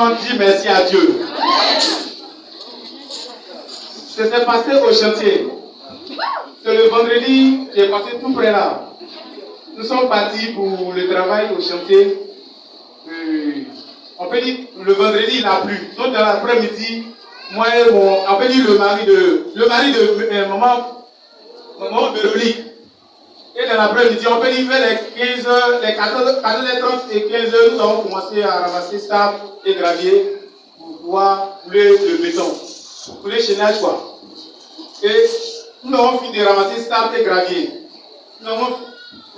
maman dit merci à Dieu. C'était passé au chantier. C'est le vendredi, j'ai passé tout près là. Nous sommes partis pour le travail au chantier. On peut dire le vendredi il a plu. Donc dans l'après-midi, moi et on peut dire le mari de maman Véronique. Et dans l'après-midi, on peut dire vers les 15h, les 14h30 et 15h, nous avons commencé à ramasser sable et gravier pour pouvoir couler le béton. Pour les chaînages quoi. Et nous avons fini de ramasser sable et gravier. Nous avons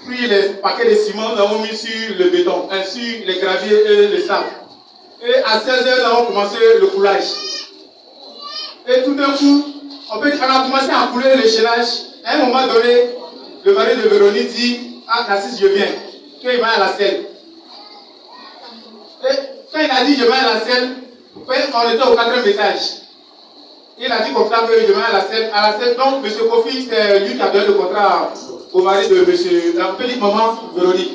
pris les paquets de ciment, nous avons mis sur le béton, sur les graviers et le sable. Et à 16h, nous avons commencé le coulage. Et tout d'un coup, on a commencé à couler le chaînage. À un moment donné, le mari de Véronique dit, ah, Cassis, je viens. Qu'il va à la selle. Et quand il a dit, je vais à la selle, on était au 4e étage. Il a dit comme ça, je vais à la selle. Donc, M. Kofi, c'est lui qui a donné le contrat au mari de M. la petite maman Véronique.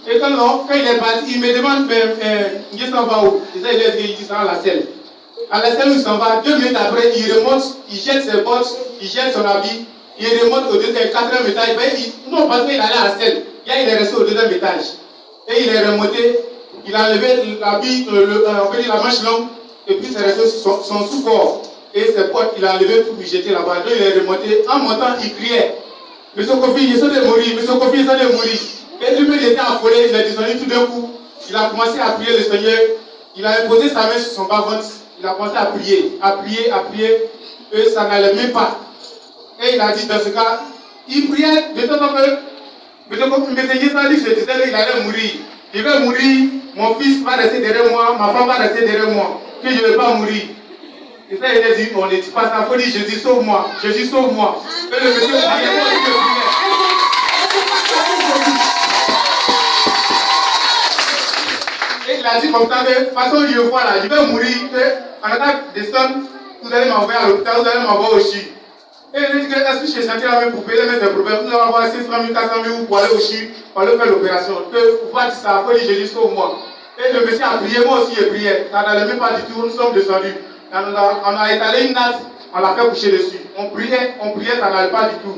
Et quand il est parti, il me demande, il s'en va où? Il dit, ça à la selle. À la selle où il s'en va, 2 minutes après, il remonte, il jette ses bottes, il jette son habit, il remonte au 4e étage. Non, parce qu'il allait à la selle. Il est resté au 2e étage. Et il est remonté, il a levé l'habit, on peut dire la manche longue, et puis c'est resté son sous-corps. Et ses potes, il a levé pour lui jeter là-bas. Donc il est remonté. En montant, il criait. Monsieur Kofi, il essaie de mourir. Monsieur Kofi, il essaie de mourir. Et lui-même, il était affolé. Il a descendu tout d'un coup. Il a commencé à prier le Seigneur. Il a imposé sa main sur son bas-ventre. Il a commencé à prier. Et ça n'allait même pas. Et il a dit dans ce cas, il priait de temps en temps. Monsieur Kofi, il disait qu'il allait mourir. Il va mourir. Mon fils va rester derrière moi. Ma femme va rester derrière moi. Que je ne vais pas mourir. Et ça, il a dit, on ne dit pas ça, il faut dire Jésus sauve-moi, Jésus sauve-moi. Et le monsieur priait, moi aussi je priais. Et il a dit comme ça, de toute façon, je vois là, je vais mourir. En attendant de descendre, vous allez m'envoyer à l'hôpital, vous allez m'envoyer au CHU. Et il a dit, est-ce que j'ai senti la même pour payer mes problèmes? Nous allons avoir 500 000, 400 000 pour aller au CHU, pour aller faire l'opération. Pour voir ça, il faut dire Jésus sauve-moi. Et le monsieur a prié, moi aussi je priais. Ça n'allait même pas du tout, nous sommes descendus. On a étalé une natte, on l'a fait coucher dessus. On priait, ça n'allait pas du tout.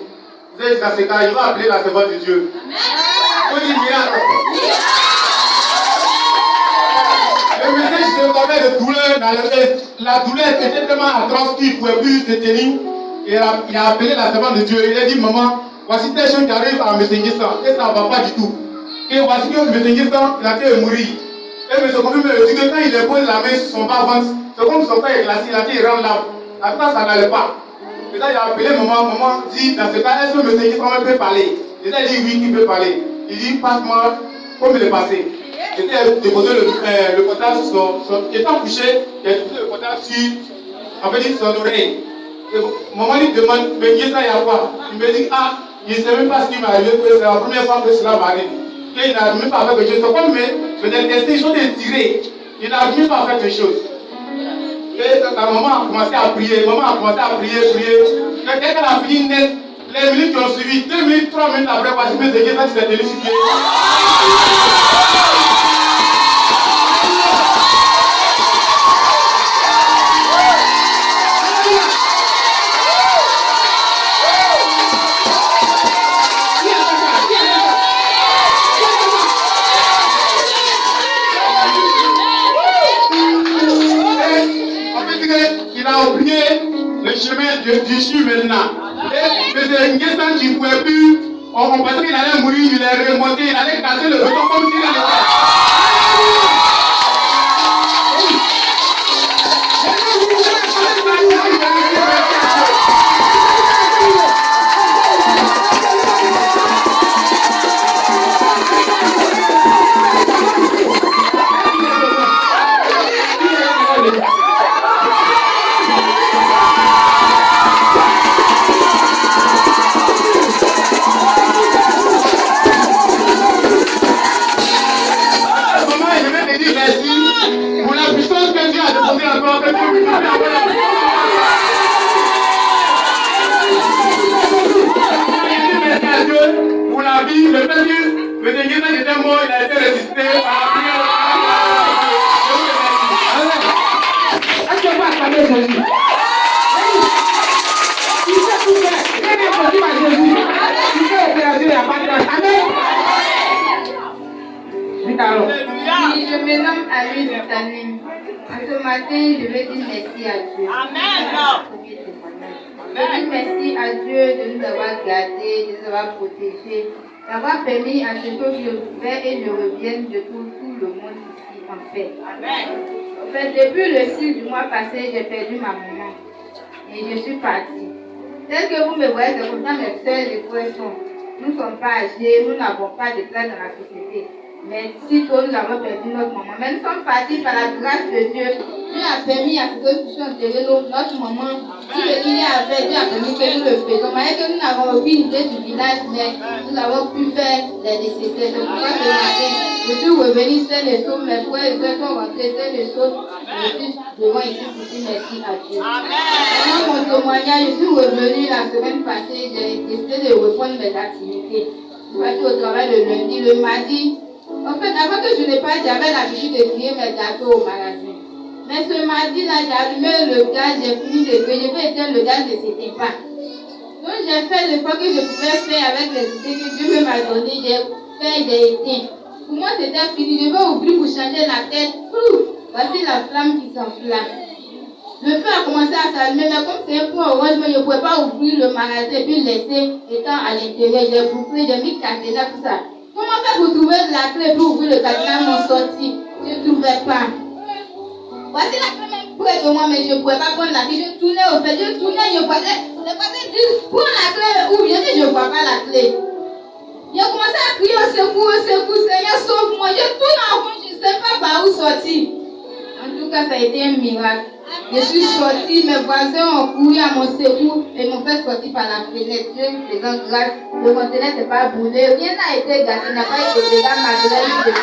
Vous êtes dans ce cas, il va appeler la servante de Dieu. Il faut dire miracle. Le monsieur se tombait de douleur dans le tête. La douleur était tellement atroce qu'il ne pouvait plus se tenir. Et il a appelé la servante de Dieu. Il a dit, maman, voici des choses qui arrivent à M. Nguessan. Et ça ne va pas du tout. Et voici que M. Nguessan, il a été mourir. Et M. Kofi me dit que quand il pose la main sur son bas-ventre, c'est comme son père est glacé, il a dit il rend l'âme. Après ça n'allait pas. Et là il a appelé maman dit dans ce cas, est-ce que M. Nguessan peut parler? Il a dit oui, il peut parler. Il dit passe-moi comme il est passé. Il a déposé le portable sur son. Étant couché, il a déposé le portable sur son oreille. Et maman lui demande, mais Nguessan il y a quoi? Il me dit ah, il ne sait même pas ce qui m'est arrivé, c'est la première fois que cela m'arrive. Et il n'a même pas fait quelque chose. C'est comme mais tester, ils sont des tirés. Il n'a même pas fait quelque chose. Et ta maman a commencé à prier. Prier. Dès qu'elle a fini net, les minutes qui ont suivi, 2 minutes, 3 minutes après, parce que c'est ça qui s'est tenu sur pied. Le chemin du CHU maintenant. Et M. Nguessan qui ne pouvait plus, on pensait qu'il allait mourir, il est remonté, il allait casser le béton comme s'il allait pour la vie, le fait que M. Nguessan était mort, il a été ressuscité à la prière. Jésus. Il sait tout faire. Rien n'est possible à Jésus. Il sait opérer, il n'y a pas de grâce. Amen. Dites alors. Oui, je me nomme Alice Tanim. Ce matin, je vais dire merci à Dieu. Amen. Je dis merci à Dieu de nous avoir gardés, de nous avoir protégés, d'avoir permis à ce que je vais et je revienne de tout le monde ici en paix. Amen. En fait, depuis le 6 du mois passé, j'ai perdu ma maman et je suis partie. Tel que vous me voyez, c'est comme ça mes soeurs et frères sont. Nous ne sommes pas âgés, nous n'avons pas de place dans la société. Mais sitôt nous avons perdu notre maman. Mais nous sommes partis par la grâce de Dieu. Dieu a permis à ce que nous puissions enterrer notre maman. Tout ce qu'il y avait, Dieu a permis que nous le faisions. Malgré que nous n'avons aucune idée du village, mais nous avons pu faire les nécessaires. C'est pour ça que ce matin, je suis revenue saine et sauve. Mes frères et soeurs sont rentrés saines et sauves. Je suis devant ici pour dire merci à Dieu. Dans mon témoignage, je suis revenue la semaine passée. J'ai décidé de reprendre mes activités. Je suis partie au travail le lundi, le mardi. En fait, avant que je n'ai pas, j'avais l'habitude de griller mes gâteaux au magasin. Mais ce mardi-là, j'ai allumé le gaz, j'ai fini de griller, je vais éteindre le gaz ne s'éteint pas. Donc j'ai fait l'effort que je pouvais faire avec les idées que Dieu m'a donné, j'ai fait, j'ai éteint. Pour moi, c'était fini, je vais ouvrir pour changer la tête. Voici la flamme qui s'enflamme. Le feu a commencé à s'allumer, mais comme c'est un point orange, je ne pouvais pas ouvrir le magasin et puis laisser étant à l'intérieur. J'ai bouclé, j'ai mis caténaire, tout ça. Comment faire pour trouver la clé pour ouvrir le caténaire, m'en sorti? Je ne trouvais pas. Voici la clé même près de moi, mais je ne pouvais pas prendre la clé. Je tournais au fait, je tournais, je voyais. Le patron dit, prends la clé, ouvre. Je dis, je ne vois pas la clé. J'ai commencé à crier au secours, Seigneur, sauve-moi. Je tourne en rond, je ne sais pas par où sortir. En tout cas, ça a été un miracle. Je suis sortie, mes voisins ont couru à mon secours et m'ont fait sortir par la fenêtre. Dieu me faisant grâce, le conteneur n'est pas brûlé, rien n'a été gâté, n'a pas été dégâts malgré lui.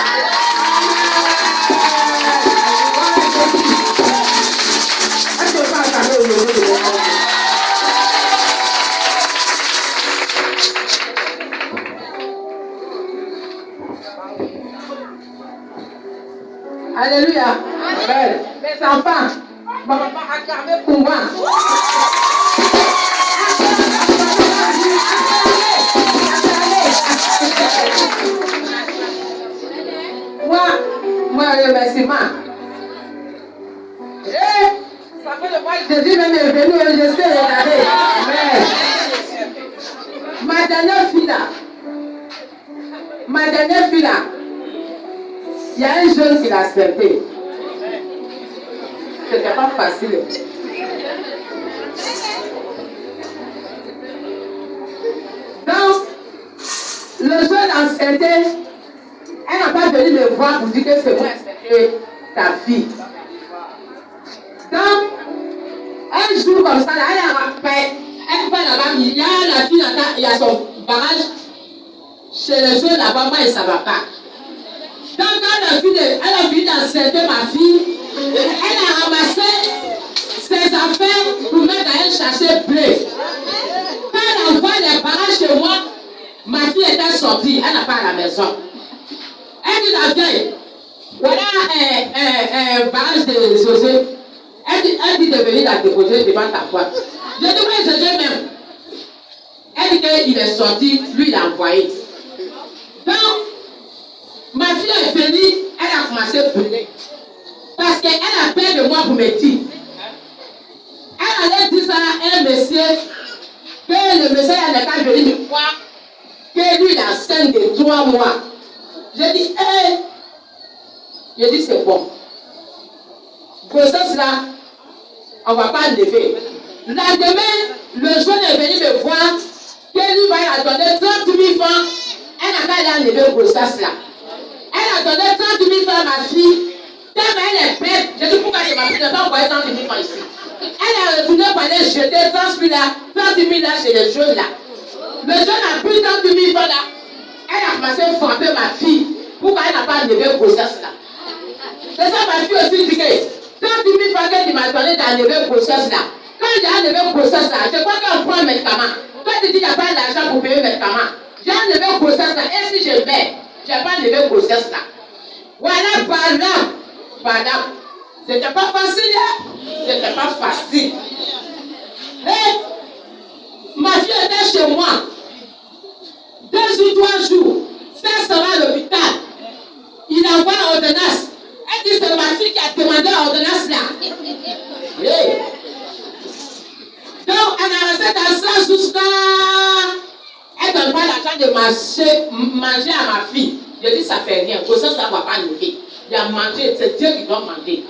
Alléluia. Amen. Mes enfants, maman a acclamé pour moi. Moi, remerciement. Ça fait le mois de Jésus même est venu et je sais regarder. Amen. Ma dernière fille là, il y a un jeune qui l'a accepté. C'était pas facile. Donc, le jeune accepté, elle n'a pas venu me voir pour dire que c'est moi accepté ta fille. Donc, un jour comme ça, là, elle va là-bas, il y a la fille là-bas, il y a son barrage chez le jeune là-bas, moi, il ne savait pas. Donc, quand elle a fini d'accepter ma fille, elle a ramassé ses affaires pour mettre dans un sachet bleu. Quand elle envoie les barrages chez moi, ma fille était sortie, elle n'a pas à la maison. Elle dit la vieille, voilà un barrage de José. Elle dit de venir la déposer devant ta porte. Je dis oui, José même. Elle dit qu'il est sorti, lui il a envoyé. Donc, ma fille est venue, elle a commencé à brûler. Parce qu'elle a peur de moi pour me dire. Elle allait dire ça à un monsieur, que le monsieur n'est pas venu me voir, que lui il a enceinte de 3 mois. Je dis, c'est bon. Grossesse là, on ne va pas lever. Là demain, le jeune est venu me voir, que lui va lui donner 30 000 francs. Elle n'a pas l'air lever grossesse là. Elle a donné 30 000 francs à ma fille. Tellement elle est bête. Je dis pourquoi ma fille n'a pas envoyé 30 000 francs ici. Elle a retourné pour aller jeter 30 000 là chez les jeunes là. Le jeune a pris 30 000 francs là. Elle a commencé à frapper ma fille. Pourquoi elle n'a pas levé grossesse là? C'est ça ma fille aussi dit que 30 000 francs qu'elle m'a donné d'enlever grossesse là. Quand j'ai enlevé grossesse là, je crois qu'on prend un médicament. Toi tu dis qu'il n'y a pas d'argent pour payer un médicament. J'ai enlevé grossesse là. Et si je mets, je n'ai pas enlevé grossesse là. Voilà, pardon. C'était pas facile, hein? C'était pas facile. Et ma fille était chez moi. 2 ou 3 jours. Ça sera à l'hôpital. Il envoie l'ordonnance. Elle dit c'est ma fille qui a demandé l'ordonnance là. Hey. Donc, elle a resté dans ça jusqu'à. Elle ne donne pas l'argent de manger à ma fille. Je dis ça fait rien. Pour ça, ça ne va pas nourrir. Il a mangé, c'est Dieu qui doit manger.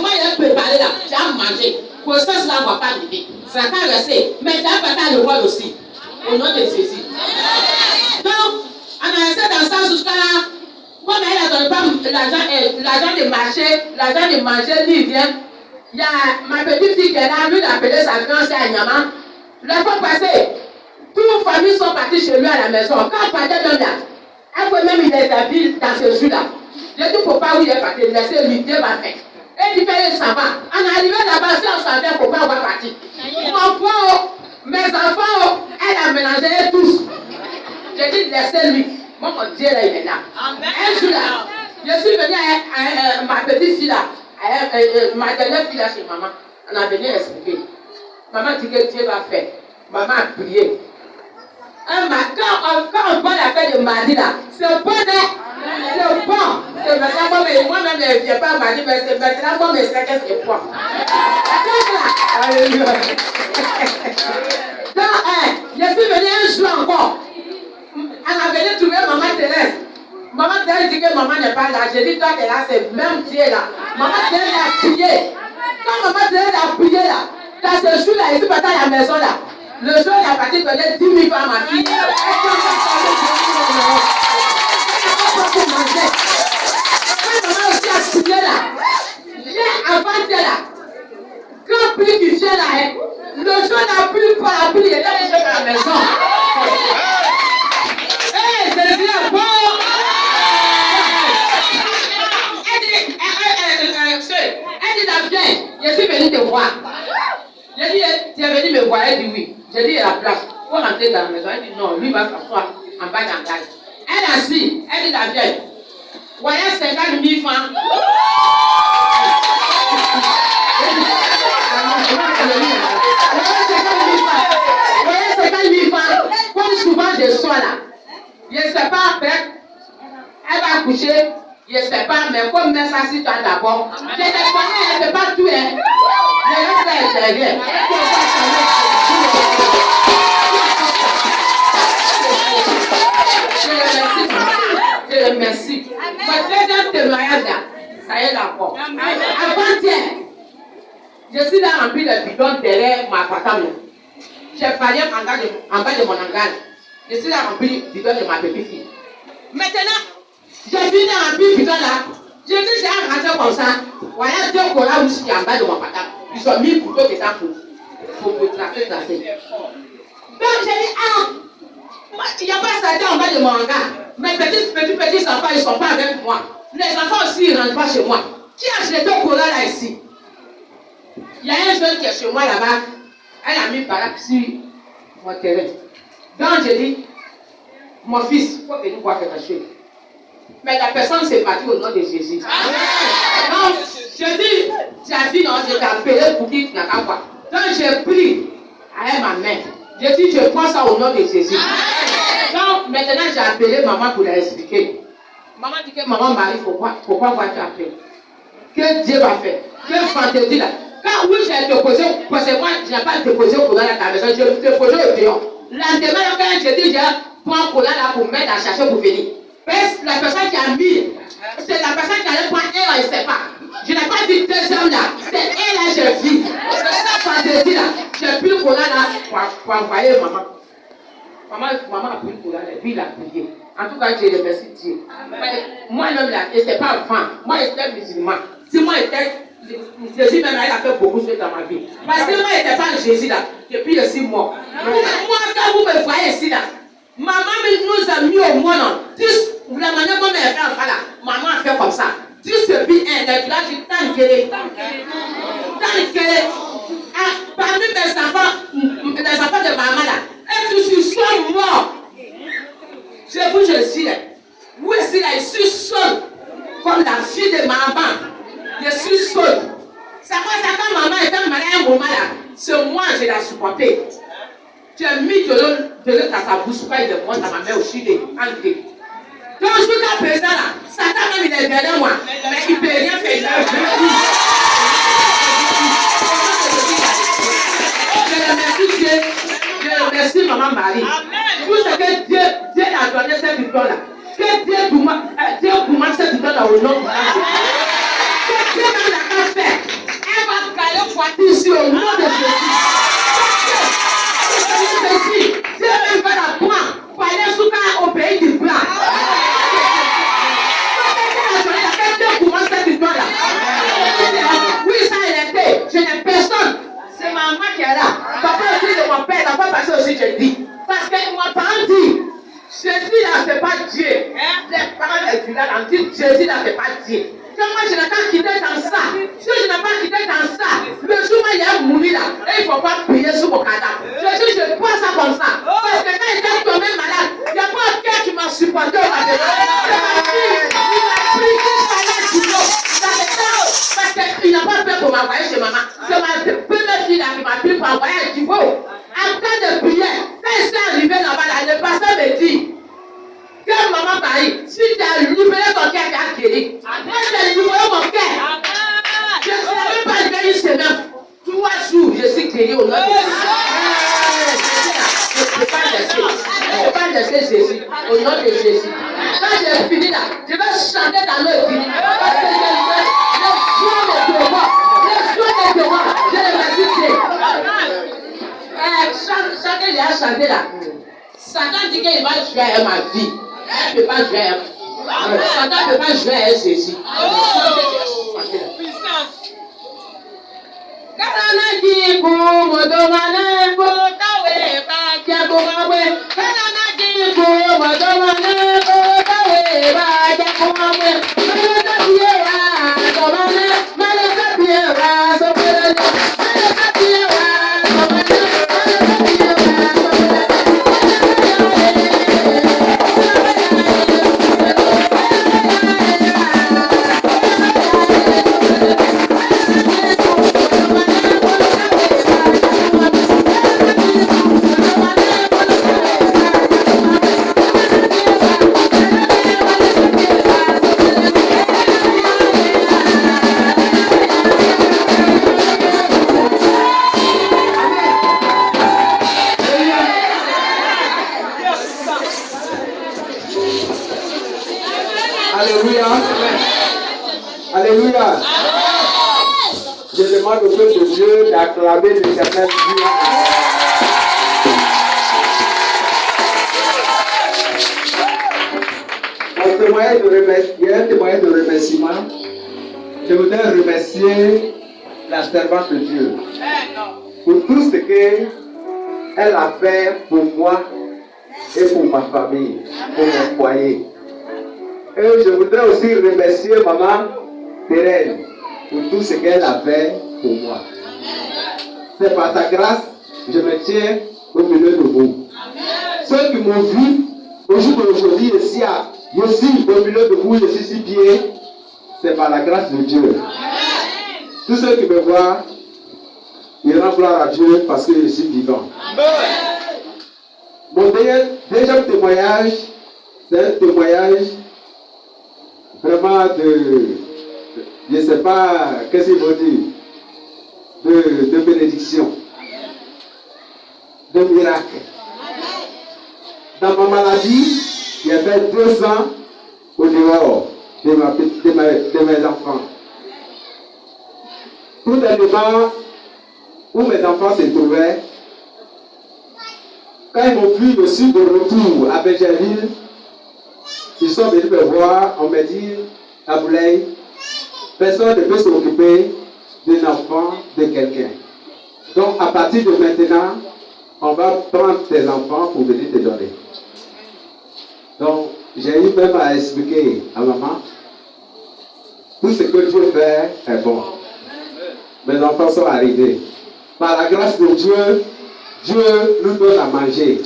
Moi, il a préparé là, tu as mangé. Pour ça, ça ne va pas nourrir. Ça va rester. Mais tu as pas le roi aussi. Au nom de Jésus. Donc, on a resté dans ça jusqu'à là. Comme elle ne donne pas l'argent de marcher, l'argent de manger, lui vient. Il y a ma petite fille qui est là, lui, il a appelé sa fiancée à Niama. La fois passée, toutes nos familles sont parties chez lui à la maison. Quand on partait même là, elle peut même il est habillé dans ce jour-là. Je dis, il ne faut pas où il est parti, laissez-lui, Dieu va faire. Et il fait, ça va. On est arrivé là-bas, si on savait, il ne faut pas, on va partir. Mon enfant, mes enfants, elle a mélangé tous. Je dis, laissez-lui. Moi, mon Dieu, là, il est là. Un jour là, je suis venue à ma petite fille là, ma dernière fille là chez maman. On a venu expliquer. Maman dit que Dieu va faire. Maman a prié. Quand on voit la fête de mardi là, c'est bon, c'est bon. C'est maintenant, moi-même, je ne viens pas mardi, mais c'est maintenant, moi, je sais que c'est bon. Alléluia. Donc, je suis venue un jour encore. On a venu trouver maman Thérèse. Maman Thérèse dit que maman n'est pas là. J'ai dit, toi, tu es là, c'est même Dieu là. Maman Thérèse a prié. Quand maman Thérèse a prié là, dans ce jour là, je suis partie à la maison là. Le jour, il a parti donner 10 000 francs à ma fille. Elle n'a pas pour manger. Quand maman aussi a prié là, hier avant-hier là, quand plus du ciel là, le jour n'a plus pas la pluie, il était couché à la maison. Hé, Jésus est bon. Elle dit, la viens, je suis venue te voir. J'ai dit, tu es venu me voir, elle dit oui. J'ai dit, il y a la place. Il faut rentrer dans la maison. Elle dit non, lui va s'asseoir en bas dans la. Elle est assise, elle dit la vieille. Voyez 50 000 francs. Voyez 50 000 francs. Comme souvent je sois là. Je ne sais pas, elle va coucher. Je ne sais pas, mais comme mets ça sur toi d'abord. Je te connais, elle ne fait pas tout. Hein. Je reste là, je reviens. Je le remercie. Mon deuxième témoignage là, ça y est encore. Avant-hier, je suis là rempli de bidons derrière mon appartement. J'ai parlé en bas de mon hangar. Je suis là rempli de bidons de ma petite fille. Maintenant, j'ai fini à remplir le bidon là. J'ai dit, j'ai un rentré comme ça. Voilà 2 colas aussi en bas de mon appartement. Ils ont mis pour d'autres étapes pour me tracer. Donc j'ai dit, ah, il n'y a pas ça en bas de mon hangar. Mes petits enfants, ils ne sont pas avec moi. Les enfants aussi, ils ne rentrent pas chez moi. Qui a acheté 2 colas là ici? Il y a un jeune qui est chez moi là-bas. Elle a mis par là sur mon terrain. Donc j'ai dit, mon fils, il faut que nous voyons quelque chose. Mais la personne s'est partie au nom de Jésus. Donc, je dis, j'ai dit, non, je t'ai appelé pour dire que tu n'as qu'à voir. Donc, j'ai pris avec ma main. J'ai dit, je prends ça au nom de Jésus. Donc, maintenant, j'ai appelé maman pour leur expliquer. Maman dit que maman Marie, pourquoi vas-tu appeler? Que Dieu va faire? Que fantaisie là? Quand oui, j'ai déposé, parce que moi, je n'ai pas déposé au courant à la maison, je l'ai déposé au dehors. L'endemain, quand j'ai dit, je prends un courant là pour mettre à chercher pour venir. La personne qui a mis, c'est la personne qui allait prendre elle, elle ne sait pas. Je n'ai pas vu 2 hommes là, c'est elle là, j'ai vu. C'est ça, fantaisie là. J'ai pris le courant là pour envoyer maman. Maman a pris le courant là, lui il a prié. En tout cas, je remercie Dieu. Moi-même là, je n'étais pas enfant. Moi, j'étais musulman. Si moi j'étais, Jésus même là, il a fait beaucoup de choses dans ma vie. Parce que moi, je n'étais pas Jésus là, depuis je suis mort. Moi, quand vous me voyez ici là, maman nous a mis au monde. La manière dont elle fait enfant là, maman a fait comme ça. Tu se vis un, là tu t'en guéris. Parmi les enfants de maman là, et tu suis seul mort. Je vous je suis là. Où est-ce là? Je suis seul. Comme la fille de maman. Je suis sotte. Ça quand maman était malade un moment là, c'est moi je l'ai supporté. Tu as mis de l'eau dans sa bouche, pas de moi dans ma main aussi, André. Donc jusqu'à présent là, Satan même il est derrière moi, mais il ne peut rien faire. Je remercie Maman Marie. Tout ce que Dieu a donné cette victoire-là. Que Dieu commence cette victoire-là au nom de Dieu. Que Dieu même l'a fait. Elle va gagner fois ici au nom de Jésus. Dieu même va la prendre pour aller au pays du blanc. Que Dieu commence cette victoire-là. Oui, ça a été. Je n'ai personne. C'est ma maman qui est là. Papa aussi de mon père, papa passé aussi, je dis. Parce que mon parent dit, Jésus là, c'est pas Dieu. Les parents de Dieu là, on dit Jésus là, c'est pas Dieu. Que moi, je n'ai pas quitté dans ça. Si je n'ai pas quitté dans ça, le jour où il y a mouru là, et il ne faut pas prier sur mon cadavre. Je dis, je vois ça comme ça. Parce que quand il est tombé malade, il n'y a pas quelqu'un qui m'a supporté au cadavre. C'est ma fille, il m'a pris jusqu'à la douleur. Parce qu'il n'a pas fait pour m'envoyer chez maman. C'est ma première fille là qui m'a pris pour envoyer un Divo. En temps de prière, quand il s'est arrivé là-bas, le pasteur me dit que maman Marie, si tu as libéré ton cœur, tu as guéri. Moi, j'ai libéré mon cœur. Je ne savais pas libérer une semaine. 3 jours, je suis guéri au nom de Jésus. Je ne peux pas laisser Jésus au nom de Jésus. Quand j'ai fini là, je vais chanter dans le vie. Parce que je le remercie Dieu. Chacun il a chanté là. Satan dit qu'il va jouer à ma vie. Il ne peut pas jouer à moi. Satan ne peut pas jouer à Jésus. Alléluia. Alléluia. Je demande au peuple de Dieu d'acclamer l'Éternel Dieu. Il y a un témoignage de remerciement. Je voudrais remercier la servante de Dieu pour tout ce qu'elle a fait pour moi et pour ma famille, pour mon foyer. Et je voudrais aussi remercier maman Thérèse pour tout ce qu'elle a fait pour moi. C'est par sa grâce que je me tiens au milieu de vous. Ceux qui m'ont vu au jour d'aujourd'hui ici, je suis au milieu de vous, je suis si bien, c'est par la grâce de Dieu. Tous ceux qui me voient, ils rendent gloire à Dieu parce que je suis vivant. Mon deuxième témoignage, c'est un témoignage vraiment je ne sais pas qu'est-ce qu'il faut dire, de bénédiction, de miracle. Dans ma maladie, il y avait 2 ans au dehors de mes enfants. Tout élément où mes enfants se trouvaient, quand ils m'ont vu, je suis de retour à Benjerville, ils sont venus me voir, on m'a dit, Aboulaye, personne ne peut s'occuper d'un enfant de quelqu'un. Donc à partir de maintenant, on va prendre tes enfants pour venir te donner. Donc j'ai eu même à expliquer à maman, tout ce que Dieu fait est bon. Mes enfants sont arrivés. Par la grâce de Dieu, Dieu nous donne à manger.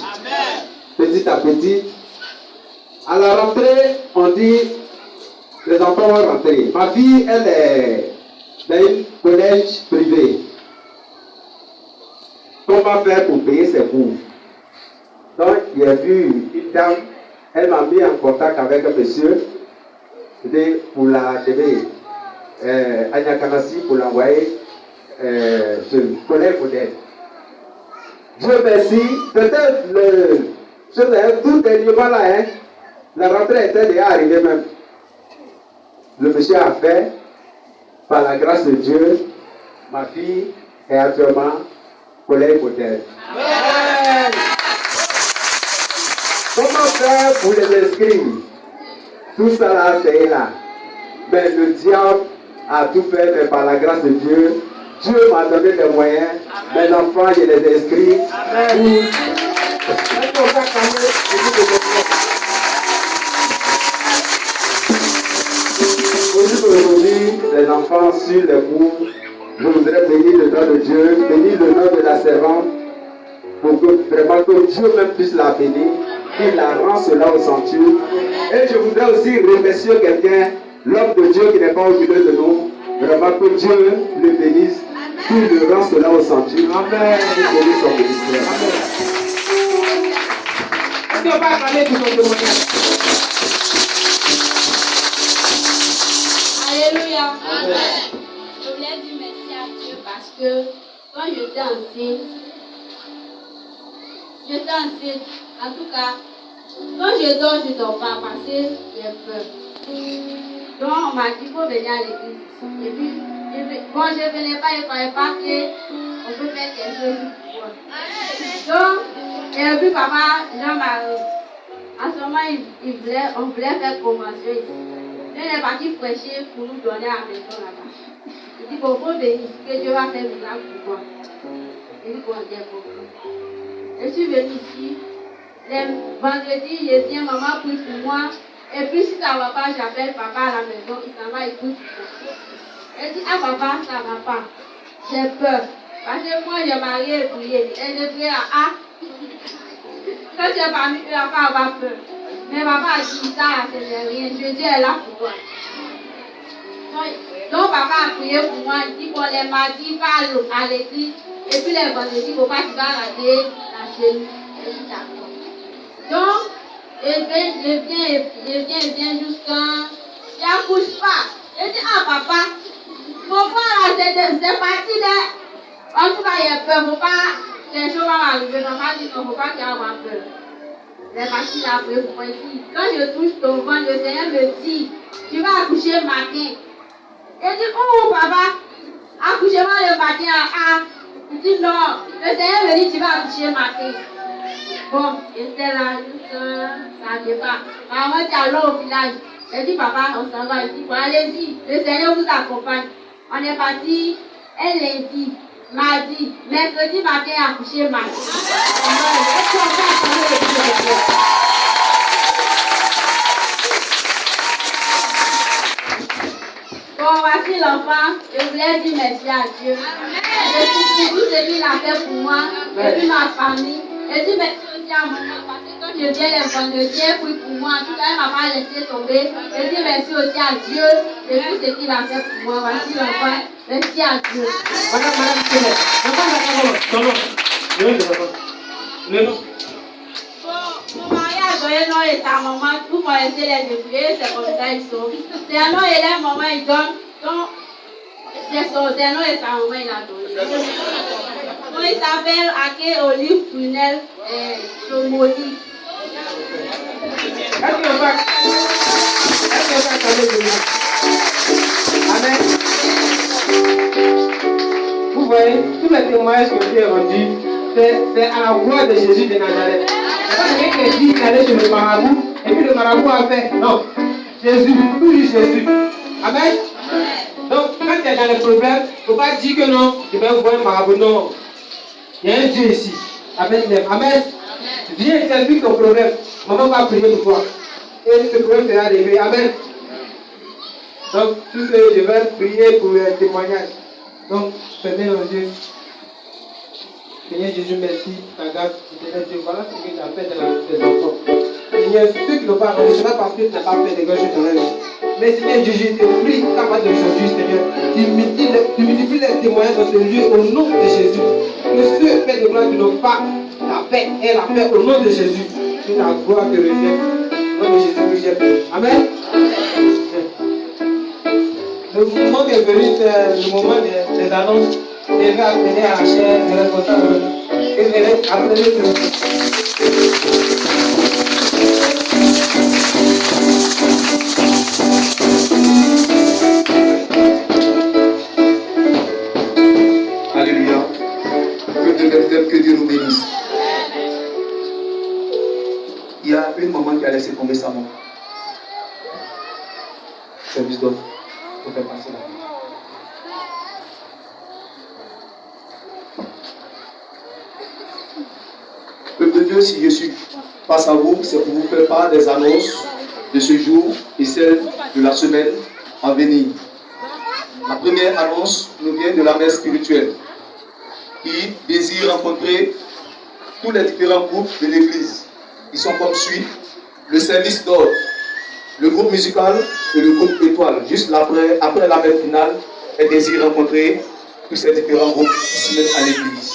Petit à petit. À la rentrée, on dit, les enfants vont rentrer. Ma fille, elle est dans un collège privé. Comment faire pour payer ses cours? Donc, il y a vu une dame, elle m'a mis en contact avec un monsieur pour la donner à Nyakanasi pour l'envoyer sur le collège modèle. Dieu merci, peut-être tout dernièrement là, hein, la rentrée était déjà arrivée même. Le monsieur a fait, par la grâce de Dieu, ma fille est actuellement collège modèle. Amen. Comment faire pour les inscrire? Tout ça là, c'est là. Mais le diable a tout fait, mais par la grâce de Dieu, Dieu m'a donné les moyens. Mes enfants, je les inscris. Amen. Aujourd'hui, les enfants sur les cours, je voudrais bénir le nom de Dieu, bénir le nom de la servante, pour que vraiment que Dieu même puisse la bénir, qu'il la rend cela au centuple. Et je voudrais aussi remercier quelqu'un, l'homme de Dieu qui n'est pas au milieu de nous, vraiment que Dieu le bénisse, qu'il le rend cela au centuple. Amen. Il bénisse son ministère. Est-ce qu'on va acclamer pour son témoignage? Alléluia. Amen. Je voulais dire merci à Dieu parce que quand j'étais enceinte, en tout cas, quand je dors pas parce que j'ai peur. Donc on m'a dit qu'il faut venir à l'église. Et puis, bon, je ne venais pas, il ne fallait pas qu'on peut faire quelque chose pour moi. Donc, et puis papa, en ce moment, on voulait faire convention ici. Il est parti prêcher pour nous donner à la maison là-bas. Il dit qu'on peut venir, que Dieu va faire un miracle pour toi. Il dit qu'on est compris. Je suis venue ici. Le vendredi, je viens, maman prie pour moi. Et puis si ça ne va pas, j'appelle papa à la maison, il s'en va, il prie pour moi. Elle dit, ah papa, ça ne va pas. J'ai peur. Parce que moi, j'ai marié et prié. Et je prie à quand tu es parmi eux, tu n'as pas avoir peur. Mais papa a dit ça, ce n'est rien. Je dis, elle est là pour toi. Donc papa a prié pour moi. Il dit qu'on les mardis va à l'église. Et puis les vendredis, papa, tu vas rater la chenille. Je dis d'accord. Donc, je viens jusqu'à. Je n'accouche pas. Je dis, ah papa, mon frère, c'est parti de. En tout cas, il a peur. Faut pas. Quelque chose va m'arriver. Maman dit, non, il ne faut pas qu'il y ait avoir peur. Les parties là pour moi ici. Quand je touche ton ventre, le Seigneur me dit, tu vas accoucher matin. Je dis, oh papa, accouchement le matin à A. Il dit non, le Seigneur me dit, tu vas accoucher matin. Bon, j'étais là, ça ne vient pas. Maman dit alors au village. Je dis, papa, on s'en va. Il dit, bon, allez-y, le Seigneur vous accompagne. On est parti un lundi, mardi, mercredi matin, accouché matin. Bon, voici l'enfant. Je voulais dire merci à Dieu. Je suis tout ce qu'il a fait pour moi, et puis ma famille. Je dis merci aussi à maman, parce que quand je viens les vendredis, elle prie pour moi. En tout cas, elle ne m'a pas laissé tomber. Je dis merci aussi à Dieu de tout ce qu'il a fait pour moi. Voici l'enfant. Merci à Dieu. Mon mari a donné le nom et sa maman. Vous connaissez les débrouillés, c'est comme ça ils sont. C'est un nom et la maman ils donnent. Donc, c'est un nom et sa maman il a donné. Donc, il s'appelle Ake Olive Prunel Somoli. Amen. Vous voyez, tous les témoignages que j'ai rendus, c'est à la gloire de Jésus de Nazareth. Quelqu'un qui dit qu'il allait chez le marabout, et puis le marabout a fait, non, Jésus, toujours Jésus. Amen. Donc, quand tu es dans les problèmes, il ne faut pas dire que non, tu vas voir un marabout, non. Il y a un Dieu ici. Amen. Amen. Viens, explique ton problème. Maman va prier pour toi. Et ce problème sera réglé. Amen. Donc, tout ce je vais prier pour les témoignages. Donc, fermez nos yeux. Seigneur Jésus, merci ta grâce. Dieu, voilà ce que tu as fait de tes enfants. Seigneur, ceux qui n'ont pas reçu, ce n'est pas parce que tu n'as pas fait des grands choses dans leur vie. Mais Seigneur Jésus, je te prie qu'à partir d'aujourd'hui, Seigneur, tu multiplies les témoignages dans ce lieu au nom de Jésus. Que ceux, Père de gloire, qui n'ont pas la paix et la paix au nom de Jésus, que la gloire te revienne. Au nom de Jésus, que j'ai prié. Amen. Le moment est venu, c'est le moment des annonces. Je vais appeler à la chaire, le responsable. Et je vais appeler le. Alléluia. Que Dieu nous bénisse. Il y a une maman qui a laissé tomber sa maman. Service d'ordre. Pour faire passer la vie. Peuple de Dieu, si je suis face à vous, c'est pour vous faire part des annonces de ce jour et celles de la semaine à venir. La première annonce nous vient de la mère spirituelle qui désire rencontrer tous les différents groupes de l'église. Ils sont comme suit: le service d'ordre, le groupe musical et le groupe étoile. Juste après la messe finale, elle désire rencontrer tous ces différents groupes qui se mettent à l'église.